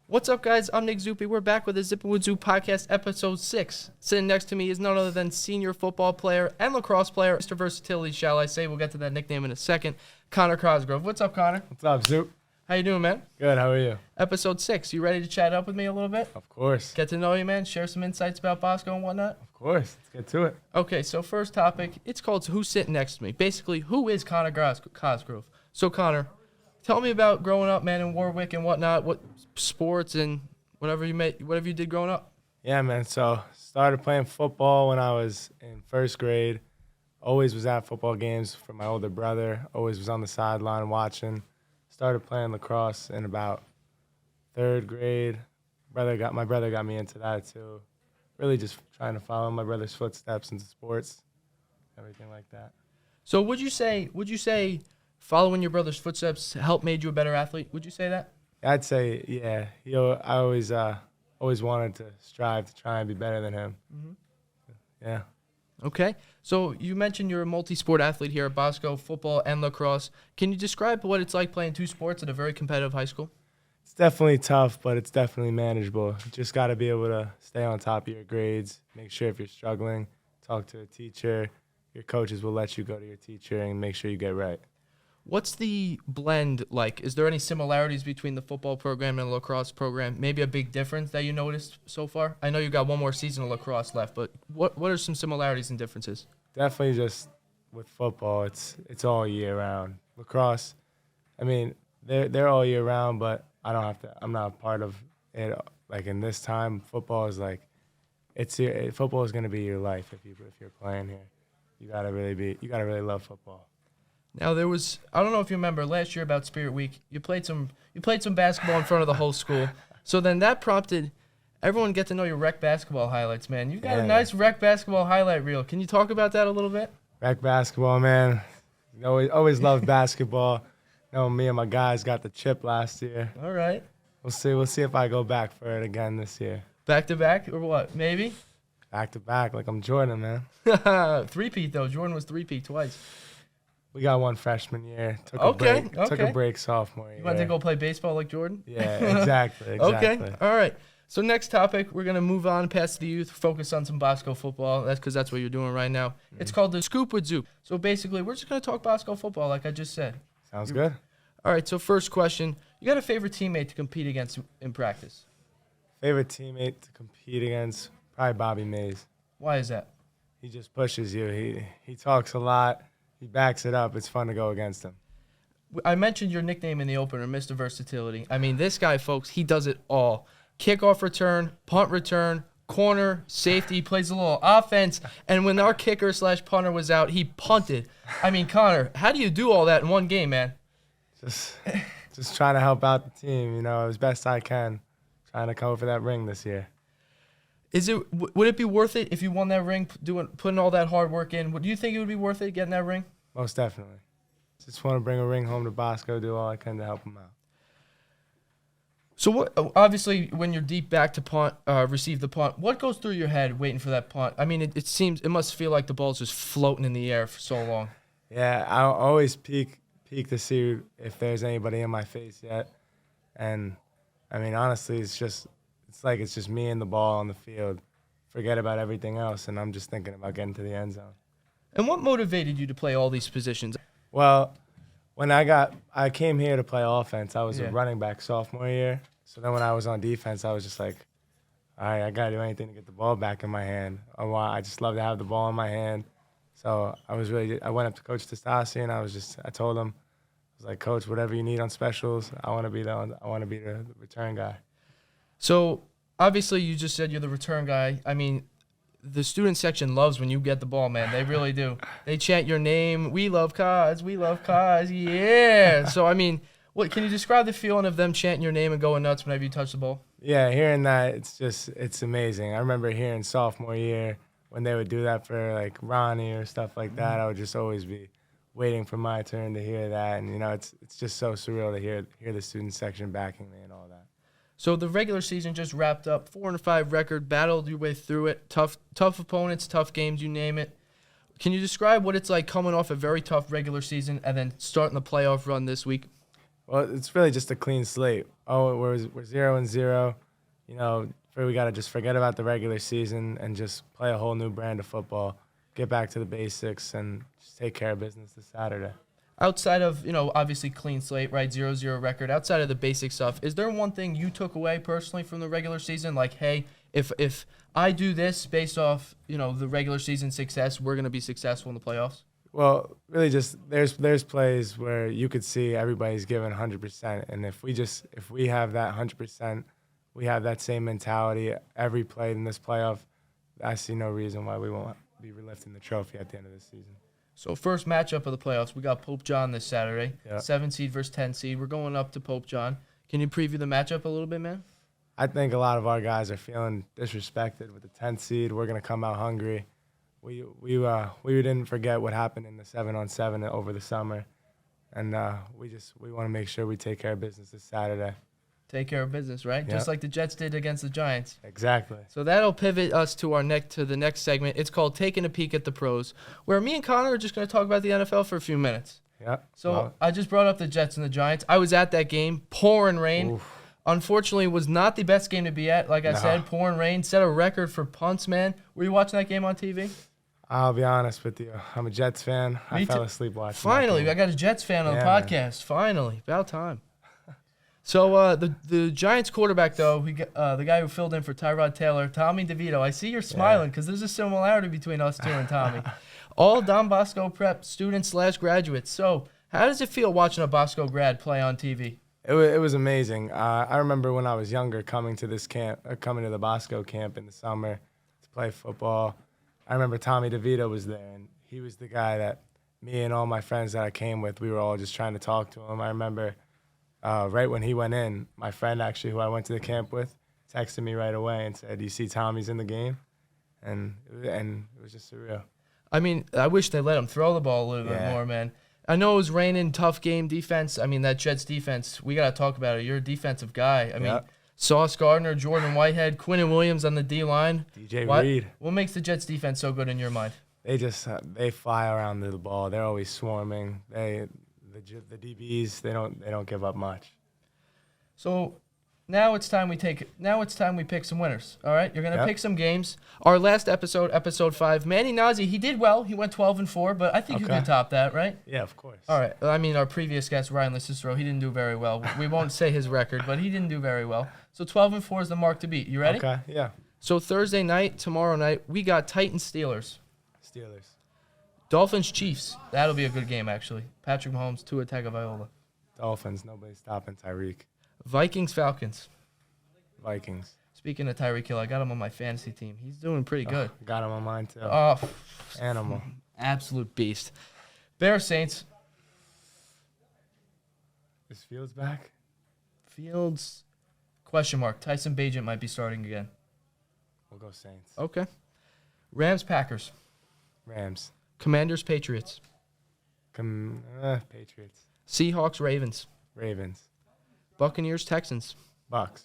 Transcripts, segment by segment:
What's up, guys? I'm Nick Zuppi. We're back with the Zippin' with Zoop podcast, episode 6. Sitting next to me is none other than senior football player and lacrosse player, Mr. Versatility, shall I say. We'll get to that nickname in a second. Connor Cosgrove. What's up, Connor? What's up, Zoop? How you doing, man? Good, how are you? Episode 6. You ready to chat up with me a little bit? Of course. Get to know you, man. Share some insights about Bosco and whatnot? Of course. Let's get to it. Okay, so first topic, it's called Who's Sitting Next to Me. Basically, who is Connor Cosgrove? So, Connor, tell me about growing up, man, in Warwick and whatnot, what sports and whatever you did growing up. Yeah, man. So started playing football when I was in first grade. Always was at football games for my older brother. Always was on the sideline watching. Started playing lacrosse in about third grade. My brother got me into that too. Really just trying to follow my brother's footsteps into sports, everything like that. So would you say following your brother's footsteps helped made you a better athlete? Would you say that? I'd say, yeah. I always wanted to strive to try and be better than him. Mm-hmm. Yeah. Okay. So you mentioned you're a multi-sport athlete here at Bosco, football and lacrosse. Can you describe what it's like playing two sports at a very competitive high school? It's definitely tough, but it's definitely manageable. You just got to be able to stay on top of your grades, make sure if you're struggling, talk to a teacher. Your coaches will let you go to your teacher and make sure you get right. What's the blend like? Is there any similarities between the football program and the lacrosse program? Maybe a big difference that you noticed so far? I know you got one more season of lacrosse left, but what are some similarities and differences? Definitely just with football, it's all year round. Lacrosse, I mean, they're all year round, but I'm not a part of it. Like in this time, football is like, football is going to be your life if you're playing here. You gotta really love football. Now I don't know if you remember last year about Spirit Week, you played some basketball in front of the whole school. So then that prompted everyone get to know your rec basketball highlights, man. You got a nice rec basketball highlight reel. Can you talk about that a little bit? Rec basketball, man. Always loved basketball. Me and my guys got the chip last year. All right. We'll see if I go back for it again this year. Back to back or what? Maybe? Back to back, like I'm Jordan, man. Three-peat though. Jordan was three-peat twice. We got one freshman year. Took a break sophomore year. You want to go play baseball like Jordan? Yeah, exactly. Okay, all right. So next topic, we're going to move on past the youth, focus on some Bosco football. That's because that's what you're doing right now. Mm-hmm. It's called the Scoop with Zoop. So basically, we're just going to talk Bosco football like I just said. Sounds good. All right, so first question. You got a favorite teammate to compete against in practice? Favorite teammate to compete against? Probably Bobby Mays. Why is that? He just pushes you. He talks a lot. He backs it up. It's fun to go against him. I mentioned your nickname in the opener, Mr. Versatility. I mean, this guy, folks, he does it all. Kickoff return, punt return, corner, safety, plays a little offense. And when our kicker/punter was out, he punted. I mean, Connor, how do you do all that in one game, man? Just trying to help out the team, as best I can. Trying to come for that ring this year. Would it be worth it if you won that ring, putting all that hard work in? Do you think it would be worth it getting that ring? Most definitely. Just want to bring a ring home to Bosco, do all I can to help him out. So obviously, when you're deep back to punt, receive the punt, what goes through your head waiting for that punt? I mean, it must feel like the ball's just floating in the air for so long. Yeah, I always peek to see if there's anybody in my face yet. And, I mean, honestly, it's just me and the ball on the field. Forget about everything else, and I'm just thinking about getting to the end zone. And what motivated you to play all these positions? Well, when I came here to play offense, I was a running back sophomore year. So then when I was on defense, I was just like, all right, I got to do anything to get the ball back in my hand. I just love to have the ball in my hand. So I went up to Coach Testasi, and I told him, I was like, Coach, whatever you need on specials, I want to be the return guy. So, obviously, you just said you're the return guy. I mean, the student section loves when you get the ball, man. They really do. They chant your name. We love Cos. We love Cos. Yeah. So, I mean, can you describe the feeling of them chanting your name and going nuts whenever you touch the ball? Yeah, hearing that, it's amazing. I remember hearing sophomore year when they would do that for, like, Ronnie or stuff like that. I would just always be waiting for my turn to hear that. And, it's just so surreal to hear the student section backing me and all that. So the regular season just wrapped up, 4-5 record, battled your way through it, tough opponents, tough games, you name it. Can you describe what it's like coming off a very tough regular season and then starting the playoff run this week? Well, it's really just a clean slate. Oh, we're 0-0. We got to just forget about the regular season and just play a whole new brand of football, get back to the basics, and just take care of business this Saturday. Outside of, obviously clean slate, right, 0-0 record, outside of the basic stuff, is there one thing you took away personally from the regular season? Like, hey, if I do this based off, the regular season success, we're going to be successful in the playoffs? Well, really just there's plays where you could see everybody's giving 100%. And if we have that 100%, we have that same mentality every play in this playoff, I see no reason why we won't be lifting the trophy at the end of this season. So first matchup of the playoffs, we got Pope John this Saturday. Yep. 7 seed versus 10 seed. We're going up to Pope John. Can you preview the matchup a little bit, man? I think a lot of our guys are feeling disrespected with the 10th seed. We're going to come out hungry. We didn't forget what happened in the 7-on-7 over the summer, and we want to make sure we take care of business this Saturday. Take care of business, right? Yep. Just like the Jets did against the Giants. Exactly. So that'll pivot us to the next segment. It's called Taking a Peek at the Pros, where me and Connor are just going to talk about the NFL for a few minutes. Yeah. So I just brought up the Jets and the Giants. I was at that game, pouring rain. Oof. Unfortunately, it was not the best game to be at. Like I said, pouring rain, set a record for punts, man. Were you watching that game on TV? I'll be honest with you. I'm a Jets fan. I fell asleep watching. Finally, I got a Jets fan on the podcast. Man. Finally, about time. So the Giants quarterback, though, the guy who filled in for Tyrod Taylor, Tommy DeVito. I see you're smiling because there's a similarity between us two and Tommy. All Don Bosco prep students / graduates. So how does it feel watching a Bosco grad play on TV? It was amazing. I remember when I was younger coming to the Bosco camp in the summer to play football. I remember Tommy DeVito was there, and he was the guy that me and all my friends that I came with, we were all just trying to talk to him. I remember right when he went in, my friend actually who I went to the camp with texted me right away and said, "You see Tommy's in the game?" And it was just surreal. I mean, I wish they let him throw the ball a little bit more, man. I know it was raining, tough game, defense. I mean, that Jets defense, we got to talk about it. You're a defensive guy. I mean, Sauce Gardner, Jordan Whitehead, Quinnen Williams on the D-line. DJ Reed. What makes the Jets defense so good in your mind? They just they fly around the ball. They're always swarming. The DBs, they don't give up much. So now it's time we pick some winners. All right, you're gonna pick some games. Our last episode 5, Manny Nazi, he did well. He went 12-4, but I think you can top that, right? Yeah, of course. All right. I mean, our previous guest Ryan Licistro, he didn't do very well. We won't say his record, but he didn't do very well. So 12-4 is the mark to beat. You ready? Okay. Yeah. So Thursday night, tomorrow night, we got Titans Steelers. Dolphins Chiefs. That'll be a good game, actually. Patrick Mahomes, Tua Tagovailoa. Dolphins. Nobody's stopping Tyreek. Vikings Falcons. Vikings. Speaking of Tyreek Hill, I got him on my fantasy team. He's doing pretty good. Got him on mine too. Animal. Absolute beast. Bears Saints. Is Fields back? Fields, question mark. Tyson Bagent might be starting again. We'll go Saints. Okay. Rams Packers. Rams. Commanders Patriots. Patriots. Seahawks Ravens. Ravens. Buccaneers Texans. Bucks.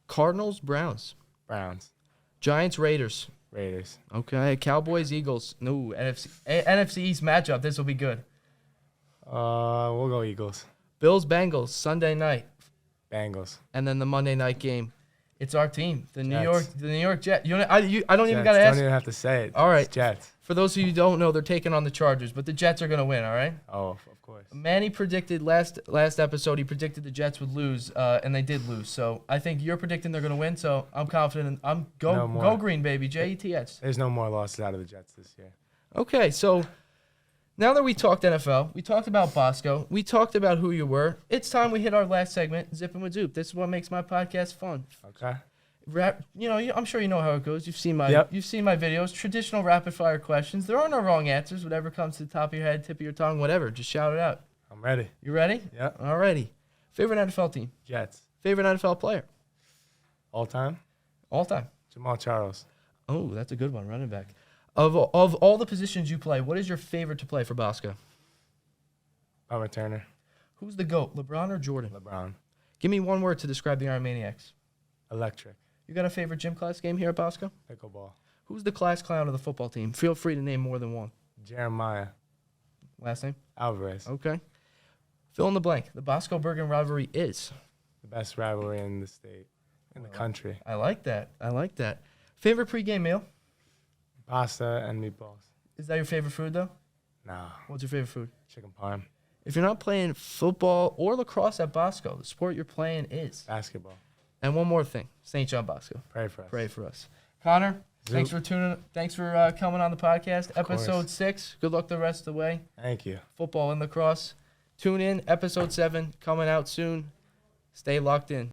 Cardinals Browns. Browns. Giants Raiders. Raiders. Okay. Cowboys Eagles. No, NFC East matchup. This will be good. We'll go Eagles. Bills Bengals Sunday night. Bengals. And then the Monday night game. It's our team, the Jets. New York Jets. I don't Jets. even gotta ask. Don't even have to say it. All right, it's Jets. For those of you who don't know, they're taking on the Chargers, but the Jets are gonna win. All right. Oh, of course. Manny predicted last episode. He predicted the Jets would lose, and they did lose. So I think you're predicting they're gonna win. So I'm confident. Go Green, baby. Jets. There's no more losses out of the Jets this year. Okay, so now that we talked NFL, we talked about Bosco, we talked about who you were. It's time we hit our last segment, Zippin' with Zoop. This is what makes my podcast fun. Okay. I'm sure you know how it goes. You've seen my videos. Traditional rapid fire questions. There are no wrong answers. Whatever comes to the top of your head, tip of your tongue, whatever. Just shout it out. I'm ready. You ready? Yeah. Alrighty. Favorite NFL team? Jets. Favorite NFL player? All time? All time. Jamal Charles. Oh, that's a good one. Running back. Of all the positions you play, what is your favorite to play for Bosco? Robert Turner. Who's the GOAT, LeBron or Jordan? LeBron. Give me one word to describe the Iron Maniacs. Electric. You got a favorite gym class game here at Bosco? Pickleball. Who's the class clown of the football team? Feel free to name more than one. Jeremiah. Last name? Alvarez. Okay. Fill in the blank. The Bosco-Bergen rivalry is. The best rivalry in the state, in the country. I like that. I like that. Favorite pregame meal? Pasta and meatballs. Is that your favorite food, though? Nah, What's your favorite food? chicken parm. If you're not playing football or lacrosse at Bosco, the sport you're playing is. Basketball. And one more thing. St. John Bosco. Pray for us. Pray for us. Connor, thanks for coming on the podcast. Episode course. 6. Good luck the rest of the way. Thank you. Football and lacrosse. Tune in. Episode 7 coming out soon. Stay locked in.